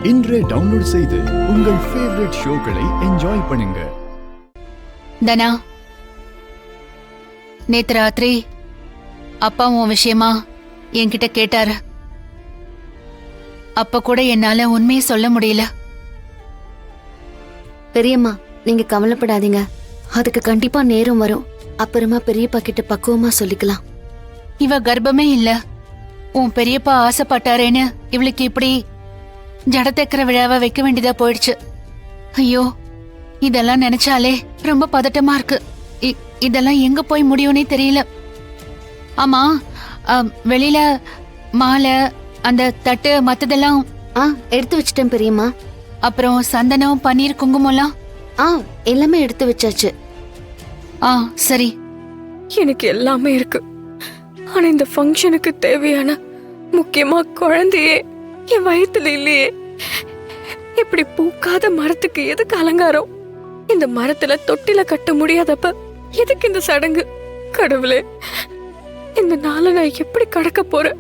இன்றே டவுன்லோட் செய்து உங்கள் ஃபேவரட் ஷோக்களை என்ஜாய் பண்ணுங்க. தனா, நேத்து ராத்திரி அப்பா உன் விஷயமா என்கிட்ட கேட்டாரு. அப்ப கூட என்னால உண்மையை சொல்ல முடியல. பெரியம்மா, நீங்க கவலைப்படாதீங்க. அதுக்கு கண்டிப்பா நேரம் வரும். அப்புறமா பெரியப்பா கிட்ட பக்குவமா சொல்லிக்கலாம். இவ கர்ப்பமே இல்ல. உன் பெரியப்பா ஆசைப்பட்டாரேன்னு இவளுக்கு இப்படி ஜடத்தக்கிற விழாவை வைக்க வேண்டியதா போயிடுச்சு. ஐயோ, இதெல்லாம் நினைச்சாலே ரொம்ப பதட்டமா இருக்கு. இதெல்லாம் எங்க போய் முடியும்னே தெரியல. ஆமா, வெளியில மாலை, அந்த தட்டு, மத்ததெல்லாம் எடுத்து வச்சிட்டேன் பெரியம்மா. அப்புறம் சந்தனம், பன்னீர், குங்குமம்லாம் எல்லாமே எடுத்து வச்சாச்சு. சரி. எனக்கு எல்லாமே இருக்கு. ஆனா இந்த ஃபங்க்ஷனுக்கு தேவையான முக்கியமா குழந்தையே என் வயித்துல இல்லையே. இப்படி பூக்காத மரத்துக்கு எதுக்கு அலங்காரம்? இந்த மரத்துல தொட்டில கட்ட முடியாதப்ப எதுக்கு இந்த சடங்கு? கடவுளே, இந்த நாளை நான் எப்படி கடக்க போறேன்?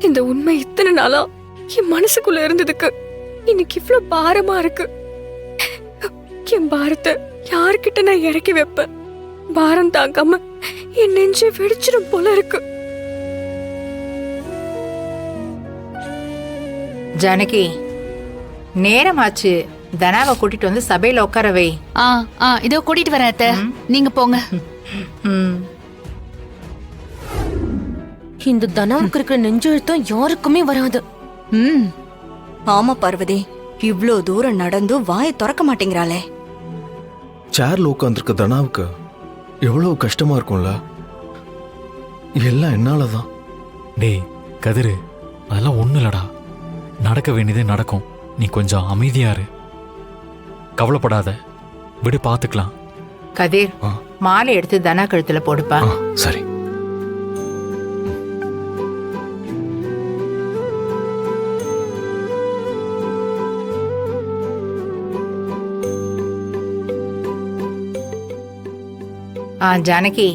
இந்த உண்மை இத்தனை நாளா என் மனசுக்குள்ள இருந்ததுக்கு இன்னைக்கு இவ்வளவு பாரமா இருக்கு. என் பாரத்தை யார்கிட்ட நான் இறக்கி வைப்பேன்? பாரம் தாங்காம என் நெஞ்சு வெடிச்சிடும் போல இருக்கு. ஜானகி, நேரமாச்சு. தனாவை கூட்டிட்டு வந்து சபையில உட்கார வை. இதோ கூட்டிட்டு வரேன் அத்தை. நீங்க போங்க. இந்த தனாவுக்கு இருக்கிற நெஞ்செழுத்தம் யாருக்குமே வராது. ஆமா பார்வதி, இவ்ளோ தூரம் நடந்து வாயை திறக்க மாட்டேங்கிறாளே. சேர்ல உட்காந்துருக்க தனாவுக்கு எவ்வளவு கஷ்டமா இருக்கும்ல. எல்லாம் என்னாலதான். டேய் கதிரு, அதெல்லாம் ஒண்ணு இல்லடா. நடக்க வேண்டியதே நடக்கும். நீ கொஞ்சம் அமைதியாரு. கவலைப்படாத, விடு, பாத்துக்கலாம். கதிர், மாலை எடுத்து தனா கழுத்துல போடுப்பா. சரி. ஜானகி,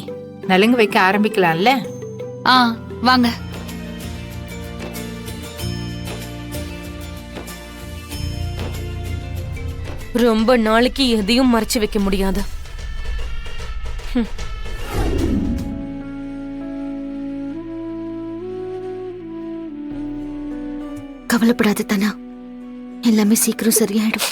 நலுங்கு வைக்க ஆரம்பிக்கலாம்ல? வாங்க. ரொம்ப நாளைக்கு எதையும் மறைச்சு வைக்க முடியாது. கவலைப்படாத தனா, எல்லாமே சீக்கிரம் சரியாயிடும்.